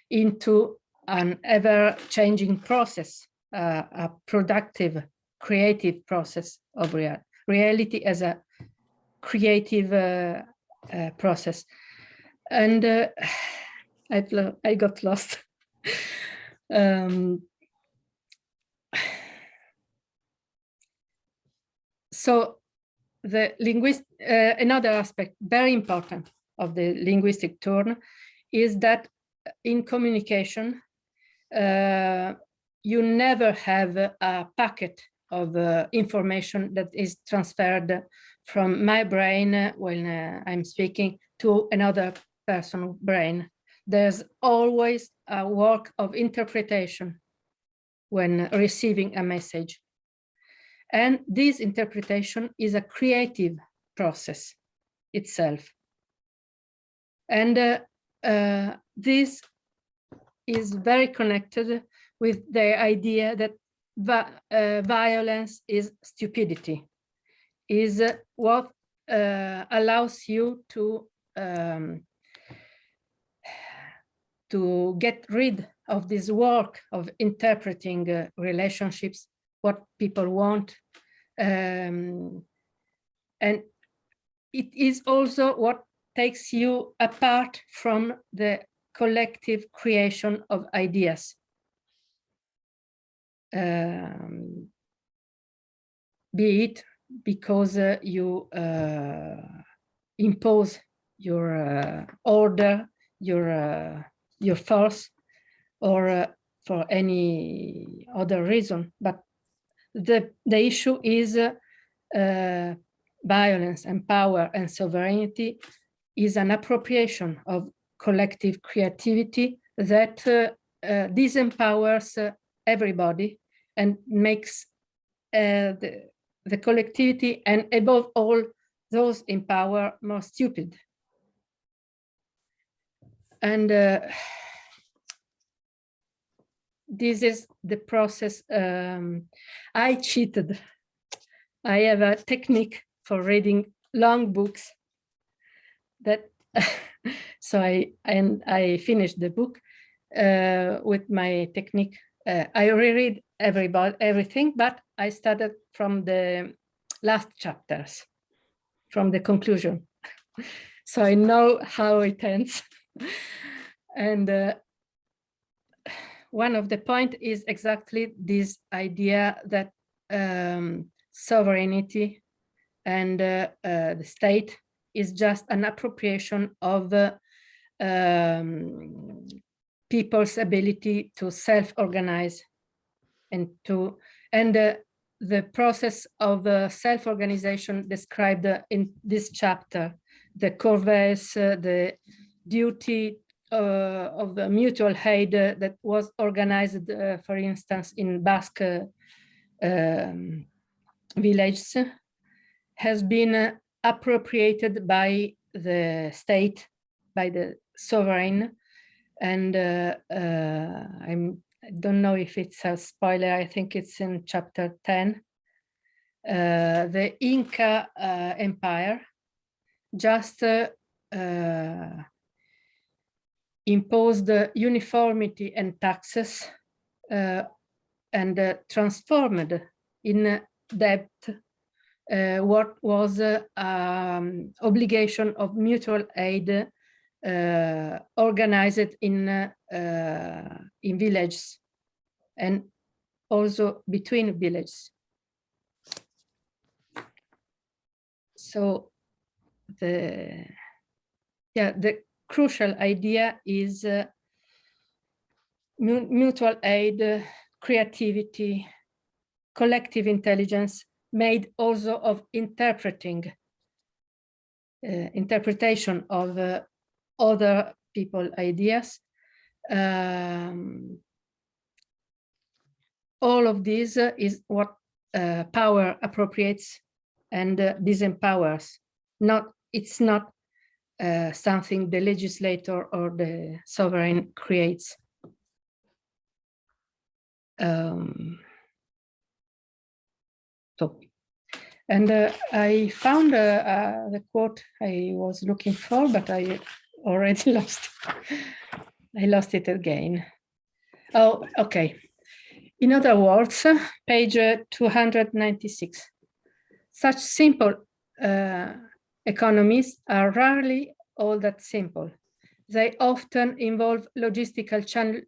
into an ever-changing process, a productive, creative process of reality as a creative process. And I got lost. So the another aspect, very important, of the linguistic turn is that in communication, you never have a packet of information that is transferred from my brain when I'm speaking to another person's brain. There's always a work of interpretation when receiving a message. And this interpretation is a creative process itself. And this is very connected with the idea that violence is stupidity, is what allows you to get rid of this work of interpreting relationships, what people want. And it is also what takes you apart from the collective creation of ideas. Be it because you impose your order, your force, or for any other reason. But the issue is violence and power and sovereignty is an appropriation of collective creativity that disempowers everybody and makes the collectivity, and above all, those in power, more stupid. And this is the process. I cheated. I have a technique for reading long books that so I finished the book with my technique. I reread everything, but I started from the last chapters, from the conclusion. So I know how it ends. And one of the point is exactly this idea that sovereignty and the state is just an appropriation of people's ability to self-organize and the process of self-organization described in this chapter, the corvées, the duty of the mutual aid that was organized, for instance, in Basque villages, has been appropriated by the state, by the sovereign. And I don't know if it's a spoiler, I think it's in chapter 10. The Inca Empire just imposed uniformity and taxes and transformed in debt what was obligation of mutual aid organized in villages and also between villages. So the crucial idea is mutual aid, creativity, collective intelligence, made also of interpretation of other people's ideas. All of this is what power appropriates and disempowers. It's not something the legislator or the sovereign creates. So And I found the quote I was looking for, but I already lost. I lost it again. Oh, okay. In other words, page 296. Such simple economies are rarely all that simple. They often involve logistical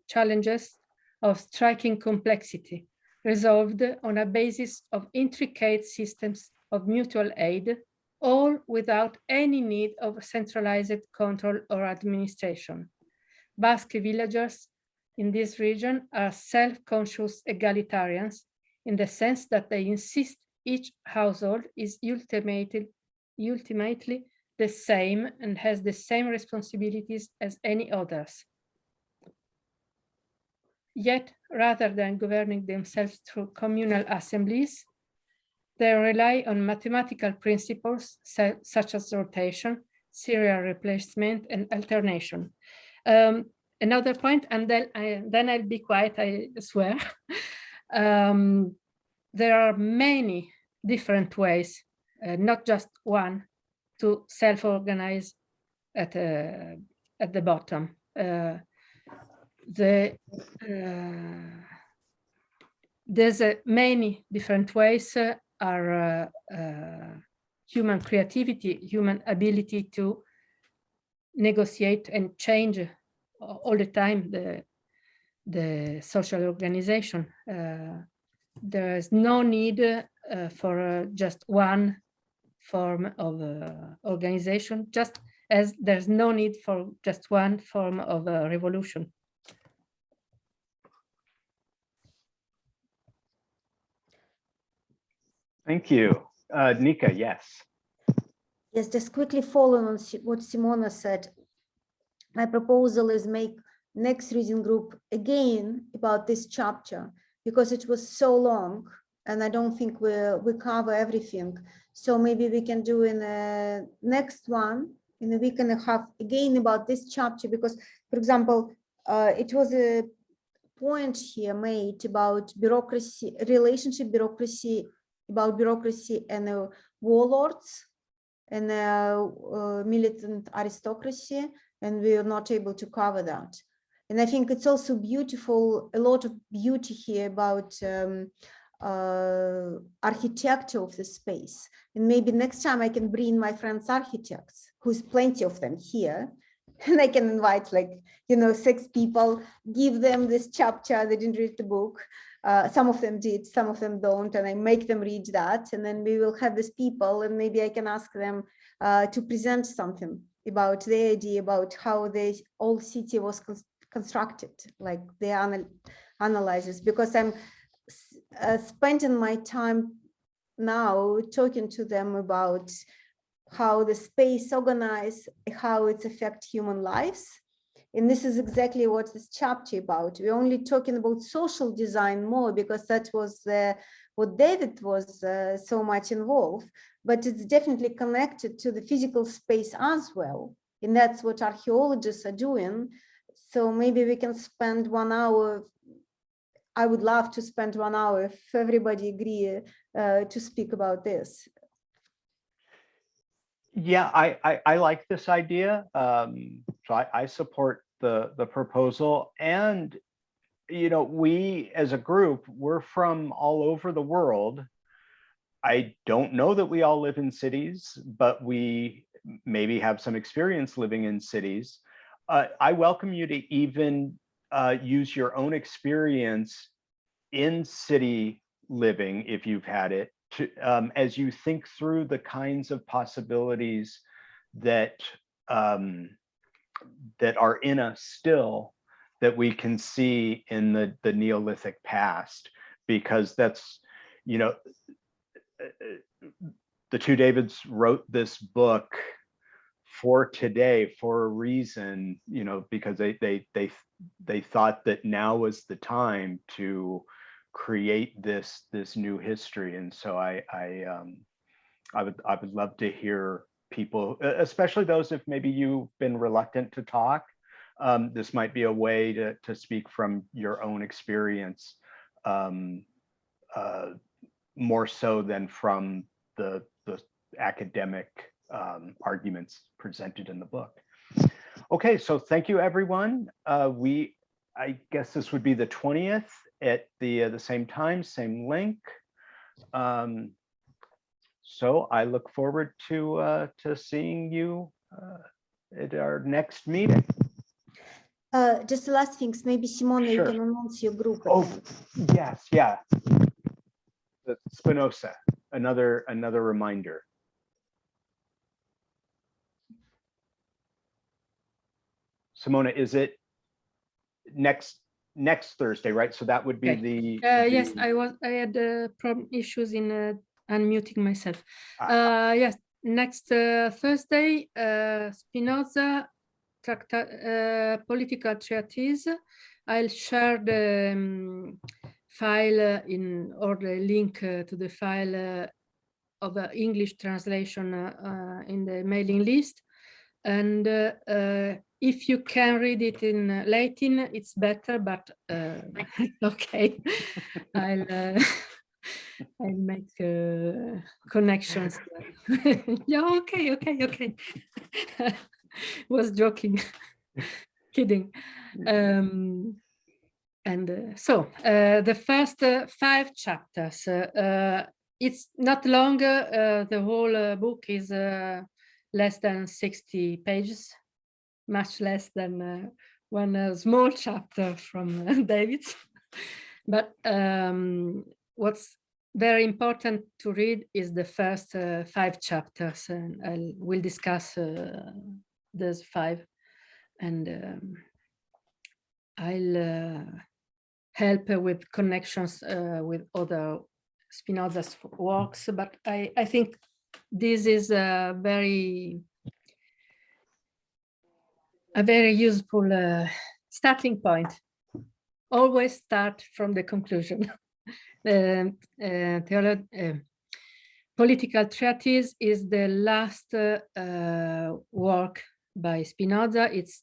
challenges of striking complexity, resolved on a basis of intricate systems of mutual aid, all without any need of centralized control or administration. Basque villagers in this region are self-conscious egalitarians in the sense that they insist each household is ultimately the same and has the same responsibilities as any others. Yet, rather than governing themselves through communal assemblies, they rely on mathematical principles such as rotation, serial replacement, and alternation. Another point, and then I'll be quiet, I swear. There are many different ways, not just one, to self-organize at the bottom. There's many different ways are human creativity, human ability to negotiate and change all the time the social organization. There is no need for just one form of organization, just as there's no need for just one form of revolution. Thank you. Nika, yes. Yes, just quickly following on what Simona said. My proposal is make next reading group again about this chapter, because it was so long and I don't think we cover everything. So maybe we can do in the next one in a week and a half again about this chapter, because, for example, it was a point here made about bureaucracy, relationship bureaucracy, about bureaucracy and warlords and militant aristocracy, and we are not able to cover that. And I think it's also beautiful, a lot of beauty here about architecture of the space. And maybe next time I can bring my friends architects, who's plenty of them here, and I can invite 6 people, give them this chapter. They didn't read the book. Some of them did, some of them don't, and I make them read that. And then we will have these people, and maybe I can ask them to present something about their idea about how the old city was constructed, like the analyzes, because I'm spending my time now talking to them about how the space organized, how it affects human lives. And this is exactly what this chapter about. We're only talking about social design more because that was what David was so much involved, but it's definitely connected to the physical space as well. And that's what archaeologists are doing. So maybe we can spend 1 hour. I would love to spend 1 hour if everybody agree to speak about this. Yeah, I like this idea. So I support the proposal. And, we as a group, we're from all over the world. I don't know that we all live in cities, but we maybe have some experience living in cities. I welcome you to even use your own experience in city living, if you've had it, to, as you think through the kinds of possibilities that that are in us still, that we can see in the Neolithic past, because that's, the two Davids wrote this book for today for a reason, because they thought that now was the time to create this new history. And so I would love to hear people, especially those if maybe you've been reluctant to talk. This might be a way to speak from your own experience, more so than from the academic arguments presented in the book. Okay, so thank you, everyone. I guess this would be the 20th at the same time, same link. So I look forward to seeing you at our next meeting. Just the last things, maybe Simona, you Sure. can announce your group. Oh, again. yes, yeah. The Spinoza, another reminder. Simona, is it next Thursday, right? So that would be Okay. the Yes, I had problem issues in unmuting myself. Yes, next Thursday, Spinoza political treatise. I'll share the file or the link to the file of the English translation in the mailing list. And if you can read it in Latin, it's better, but okay. I'll make connections. Yeah, okay. Was joking, kidding. So the first 5 chapters, it's not longer, the whole book is less than 60 pages, much less than one small chapter from David's. But what's very important to read is the first 5 chapters, and we'll discuss those 5, and I'll help with connections with other Spinoza's works, but I think this is a very useful starting point. Always start from the conclusion. Political Treatise is the last work by Spinoza. It's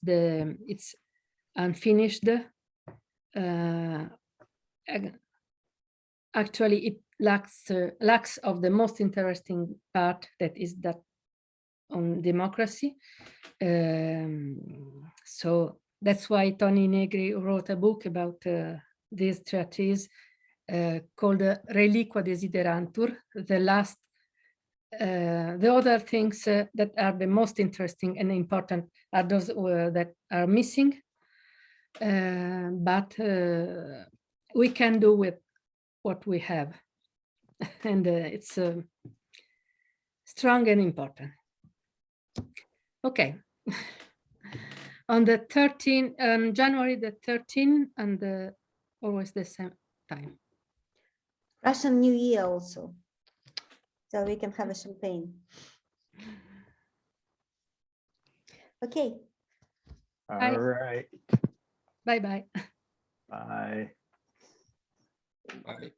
unfinished. Actually, it lacks of the most interesting part, that is that on democracy. So that's why Tony Negri wrote a book about this treatise called Reliqua Desiderantur, the last. The other things that are the most interesting and important are those that are missing, but we can do with what we have, and it's strong and important. Okay. On the 13th, January the 13th, and always the same time. Russian New Year also, so we can have a champagne. Okay. All right. Bye-bye. Bye. Bye.